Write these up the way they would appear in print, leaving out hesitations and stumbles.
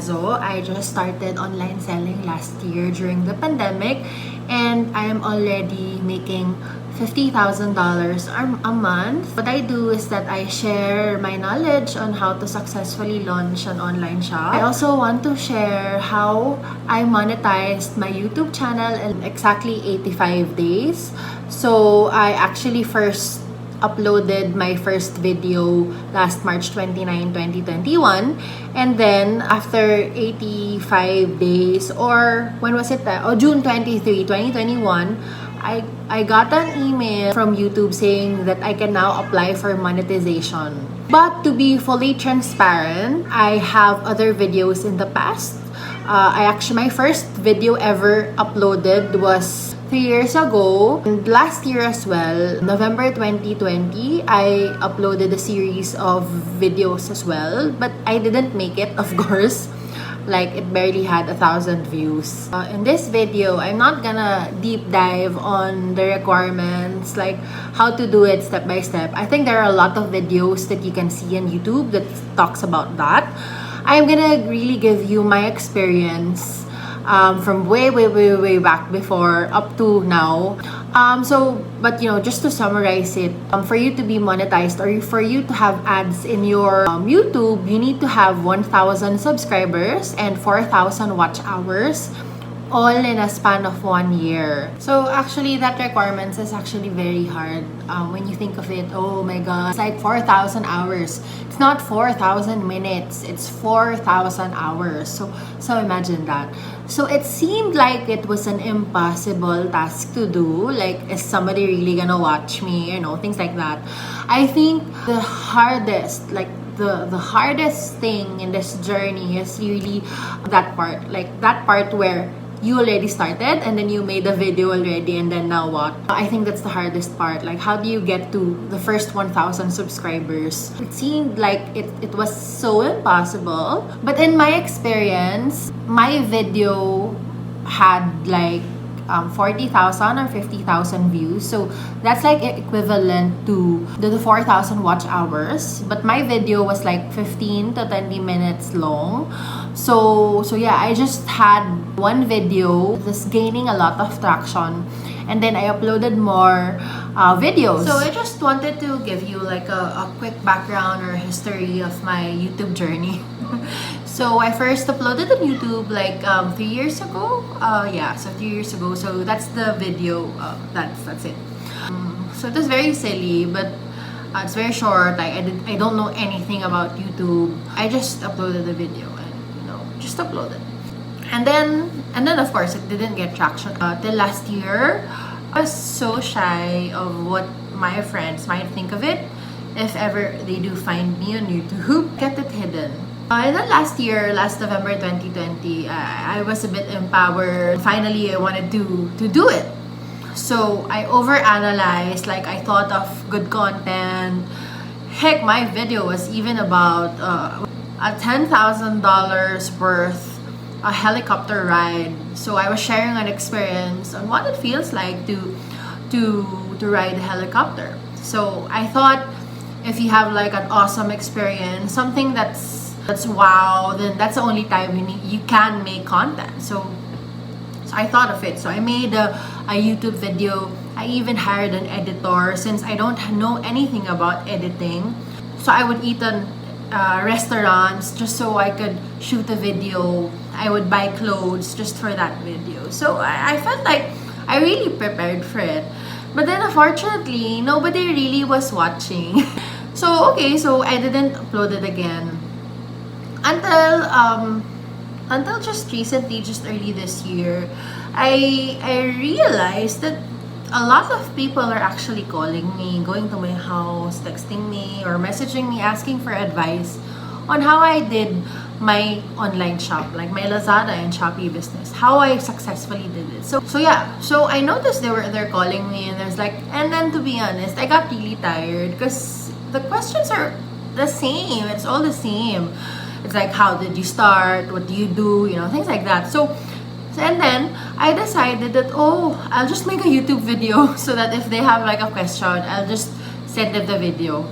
Azo. I just started online selling last year during the pandemic, and I am already making $50,000 a month. What I do is that I share my knowledge on how to successfully launch an online shop. I also want to share how I monetized my YouTube channel in exactly 85 days. So I actually first uploaded my first video last March 29, 2021, and then after 85 days, or when was it? June 23, 2021, I got an email from YouTube saying that I can now apply for monetization. But to be fully transparent, I have other videos in the past. My first video ever uploaded was 3 years ago, and last year as well, November 2020, I uploaded a series of videos as well, but I didn't make it, of course. Like, it barely had 1,000 views. In this video, I'm not gonna deep dive on the requirements, like how to do it step by step. I think there are a lot of videos that you can see on YouTube that talks about that. I'm gonna really give you my experience from way back before up to now. But just to summarize it, for you to be monetized or for you to have ads in your YouTube, you need to have 1,000 subscribers and 4,000 watch hours, all in a span of 1 year. So actually, that requirement is actually very hard when you think of it. Oh my god, it's like 4,000 hours. It's not 4,000 minutes, it's 4,000 hours. So imagine that. So it seemed like it was an impossible task to do. Like, is somebody really gonna watch me? Things like that. I think the hardest, the hardest thing in this journey is really that part. Like, that part where you already started and then you made a video already, and then now what? I think that's the hardest part. Like, how do you get to the first 1,000 subscribers? It seemed like it was so impossible. But in my experience, my video had like 40,000 or 50,000 views. So that's like equivalent to the 4,000 watch hours. But my video was like 15 to 20 minutes long. So yeah, I just had one video just gaining a lot of traction, and then I uploaded more videos. So I just wanted to give you like a quick background or history of my YouTube journey. So I first uploaded on YouTube like 3 years ago. So 3 years ago. So that's the video. That's it. So it was very silly, but it's very short. I don't know anything about YouTube. I just uploaded the video and just uploaded. And then of course it didn't get traction till last year. I was so shy of what my friends might think of it if ever they do find me on YouTube. Kept it hidden. And then last November 2020, I was a bit empowered. Finally, I wanted to do it. So I overanalyzed, like I thought of good content. Heck, my video was even about a $10,000 worth a helicopter ride. So I was sharing an experience on what it feels like to ride a helicopter. So I thought, if you have like an awesome experience, something that's wow, then that's the only time you can make content. So I thought of it. So I made a YouTube video. I even hired an editor since I don't know anything about editing. So I would eat in restaurants just so I could shoot a video. I would buy clothes just for that video. So I felt like I really prepared for it. But then unfortunately, nobody really was watching. So I didn't upload it again until just recently, just early this year, I realized that a lot of people are actually calling me, going to my house, texting me, or messaging me asking for advice on how I did my online shop, like my Lazada and Shopee business, how I successfully did it. So I noticed they're calling me, and then to be honest, I got really tired because the questions are the same. It's all the same. It's like, how did you start? What do you do? Things like that. And then I decided that, I'll just make a YouTube video so that if they have like a question, I'll just send them the video.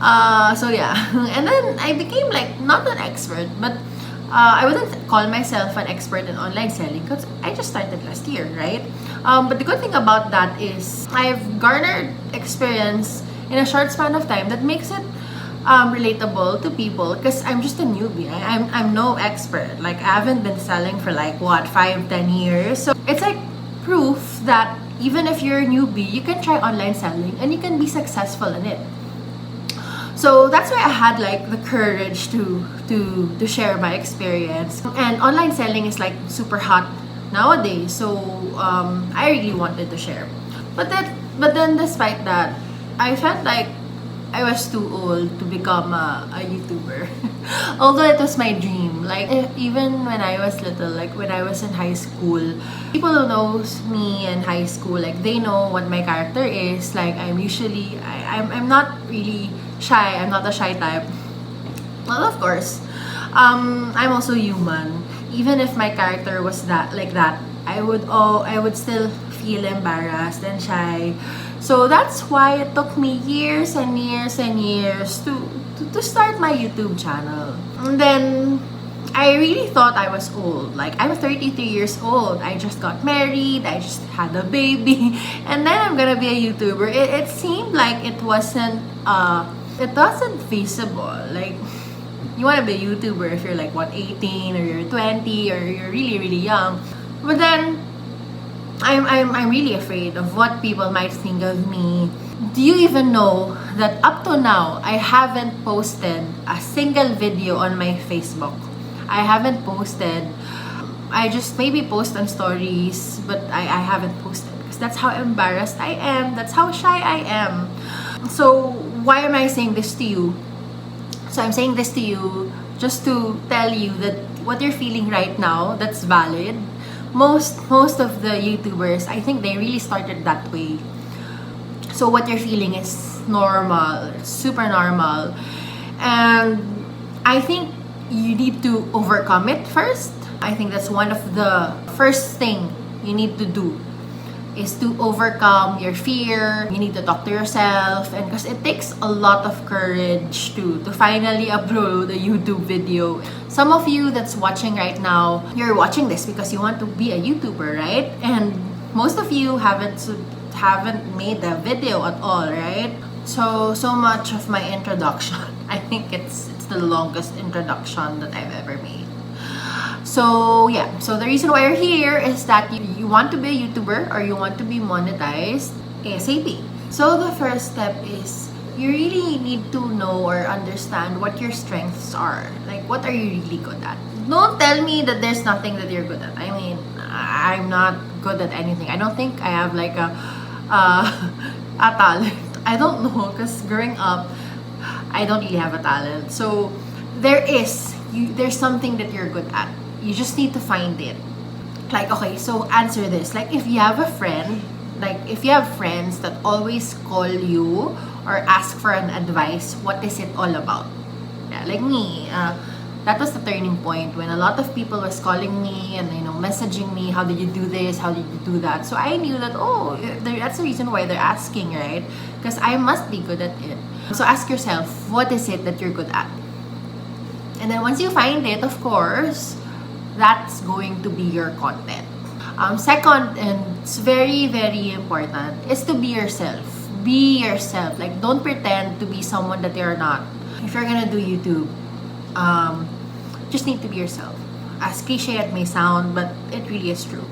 And then I became like not an expert, but I wouldn't call myself an expert in online selling because I just started last year, right? But the good thing about that is I've garnered experience in a short span of time that makes it relatable to people because I'm just a newbie. I'm no expert. Like, I haven't been selling for like what, 5-10 years. So it's like proof that even if you're a newbie, you can try online selling and you can be successful in it. So that's why I had like the courage to share my experience. And online selling is like super hot nowadays. So I really wanted to share. But then despite that, I felt like I was too old to become a YouTuber. Although it was my dream. Like, even when I was little, like when I was in high school, people who knows me in high school, like they know what my character is. Like, I'm not really shy. I'm not a shy type. Well, of course, I'm also human. Even if my character was that, I would still feel embarrassed and shy. So that's why it took me years and years and years to start my YouTube channel. And then I really thought I was old. Like, I'm 33 years old. I just got married. I just had a baby. And then I'm gonna be a YouTuber. It seemed like it wasn't feasible. Like, you want to be a YouTuber if you're like, what, 18 or you're 20 or you're really, really young. But then I'm really afraid of what people might think of me. Do you even know that up to now, I haven't posted a single video on my Facebook? I haven't posted. I just maybe post on stories, but I haven't posted because that's how embarrassed I am. That's how shy I am. So why am I saying this to you? So I'm saying this to you just to tell you that what you're feeling right now, that's valid. Most of the YouTubers, I think they really started that way. So what you're feeling is normal. It's super normal. And I think you need to overcome it first. I think that's one of the first thing you need to do is to overcome your fear. You need to talk to yourself, and because it takes a lot of courage to finally upload a YouTube video. Some of you that's watching right now, you're watching this because you want to be a YouTuber, right? And most of you haven't made a video at all, right? So much of my introduction. I think it's the longest introduction that I've ever made. So yeah, so the reason why you're here is that you want to be a YouTuber or you want to be monetized ASAP. So the first step is you really need to know or understand what your strengths are. Like, what are you really good at? Don't tell me that there's nothing that you're good at. I mean, I'm not good at anything. I don't think I have like a talent. I don't know, because growing up, I don't really have a talent. So there's something that you're good at. You just need to find it. Like, okay, so answer this. Like, if you have a friend, like if you have friends that always call you or ask for an advice, what is it all about? Yeah, like me, that was the turning point when a lot of people was calling me and messaging me, how did you do this, how did you do that? So I knew that, oh, that's the reason why they're asking, right? Because I must be good at it. So ask yourself, what is it that you're good at? And then once you find it, of course, that's going to be your content. Second, and it's very, very important, is to be yourself. Be yourself. Like, don't pretend to be someone that you're not. If you're gonna do YouTube, just need to be yourself. As cliche it may sound, but it really is true.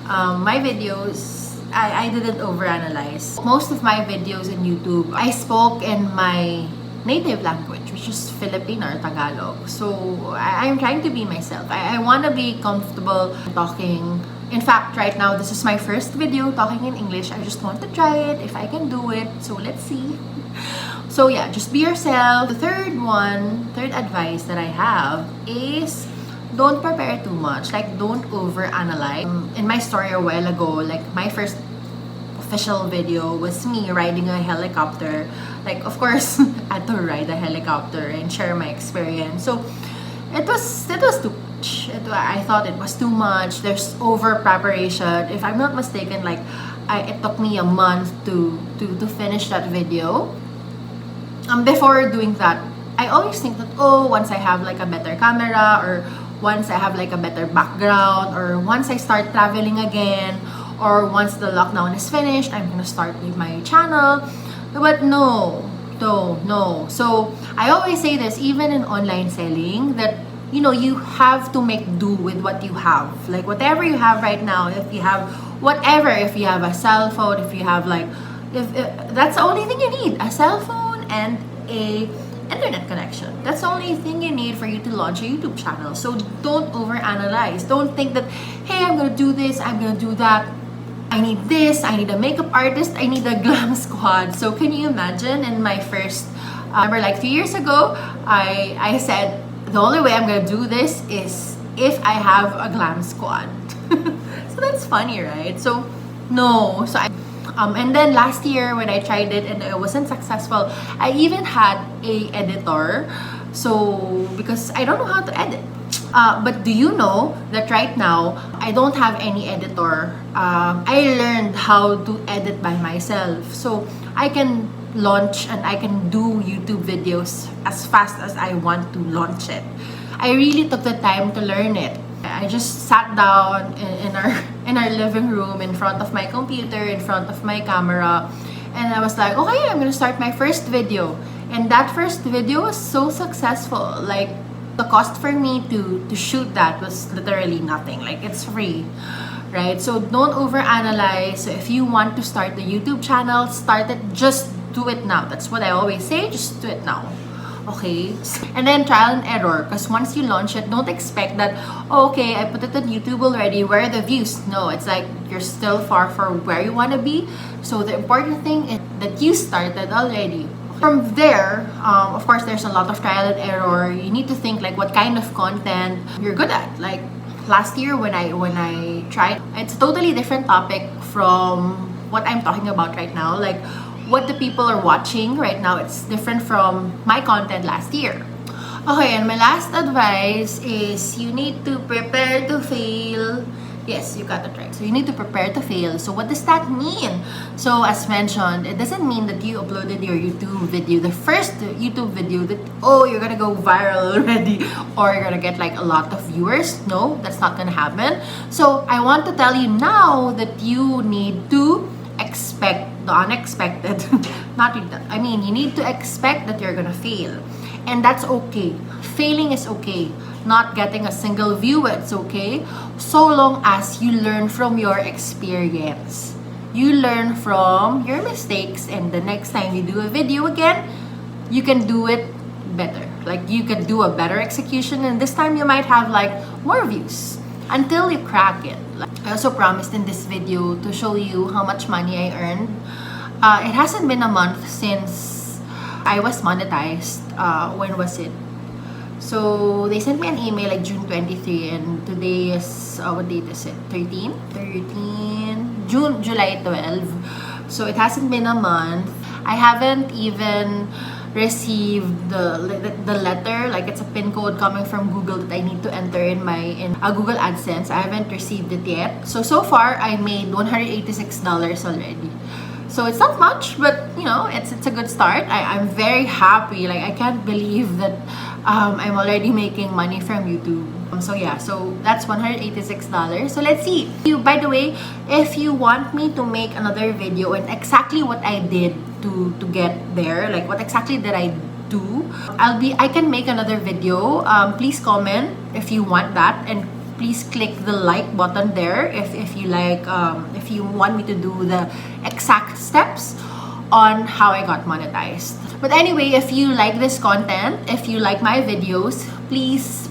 My videos, I didn't overanalyze. Most of my videos in YouTube, I spoke in my native language, which is Filipino or Tagalog. So I'm trying to be myself. I want to be comfortable talking. In fact, right now, this is my first video talking in English. I just want to try it, if I can do it. So let's see. So yeah, just be yourself. The third advice that I have is don't prepare too much. Like, don't overanalyze. In my story a while ago, like my first official video was me riding a helicopter. Like, of course, I had to ride a helicopter and share my experience. So it was too much. I thought it was too much. There's over preparation. If I'm not mistaken, like it took me a month to finish that video. Before doing that, I always think that, oh, once I have like a better camera, or once I have like a better background, or once I start traveling again, or once the lockdown is finished, I'm gonna start with my channel. But no. So I always say this, even in online selling, that you know, you have to make do with what you have. Like whatever you have right now, if you have whatever, if you have a cell phone, if you have like, if that's the only thing you need, a cell phone and a internet connection. That's the only thing you need for you to launch a YouTube channel. So don't overanalyze. Don't think that, hey, I'm gonna do this, I'm gonna do that, I need this, I need a makeup artist, I need a glam squad. So can you imagine, in my first, remember like 3 years ago, I said, the only way I'm gonna do this is if I have a glam squad. So that's funny, right? So no. So and then last year when I tried it and it wasn't successful, I even had a editor. So because I don't know how to edit. But do you know that right now I don't have any editor? I learned how to edit by myself. So I can launch and I can do YouTube videos as fast as I want to launch it. I really took the time to learn it. I just sat down in our living room in front of my computer, in front of my camera, and I was like, okay, I'm gonna start my first video. And that first video was so successful. Like the cost for me to shoot that was literally nothing. Like it's free. Right? So don't overanalyze. So if you want to start a YouTube channel, start it, just do it now. That's what I always say, just do it now. Okay? And then trial and error, because once you launch it, don't expect that, oh, okay, I put it on YouTube already, where are the views? No, it's like you're still far from where you want to be. So the important thing is that you started already. From there, of course, there's a lot of trial and error. You need to think like what kind of content you're good at. Like last year when I tried, it's a totally different topic from what I'm talking about right now. Like what the people are watching right now, it's different from my content last year. Okay, and my last advice is you need to prepare to fail. Yes, you got it right. So you need to prepare to fail. So what does that mean? So as mentioned, it doesn't mean that you uploaded your YouTube video, the first YouTube video, that, oh, you're gonna go viral already, or you're gonna get like a lot of viewers. No, that's not gonna happen. So I want to tell you now that you need to expect the unexpected. Not really that. I mean, you need to expect that you're gonna fail. And that's okay. Failing is okay. Not getting a single view, it's okay. So long as you learn from your experience. You learn from your mistakes, and the next time you do a video again, you can do it better. Like you can do a better execution, and this time you might have like more views until you crack it. I also promised in this video to show you how much money I earned. It hasn't been a month since I was monetized. When was it? So they sent me an email like June 23, and today is what date is it? 13? July 12. So it hasn't been a month. I haven't even received the letter, like it's a pin code coming from Google that I need to enter in Google AdSense. I haven't received it yet. So far I made $186 already. So it's not much, but you know, it's a good start. I'm very happy. Like I can't believe that I'm already making money from YouTube. So yeah, so that's $186. So let's see. By the way, if you want me to make another video and exactly what I did to get there, like what exactly did I do, I can make another video. Please comment if you want that, and please click the like button there if you like, if you want me to do the exact steps on how I got monetized. But anyway, if you like this content, if you like my videos, please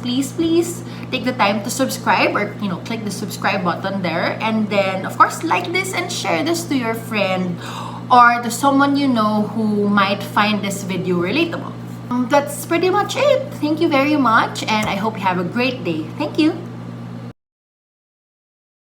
take the time to subscribe, or you know, click the subscribe button there, and then of course like this and share this to your friend or to someone you know who might find this video relatable. That's pretty much it. Thank you very much, and I hope you have a great day. Thank you.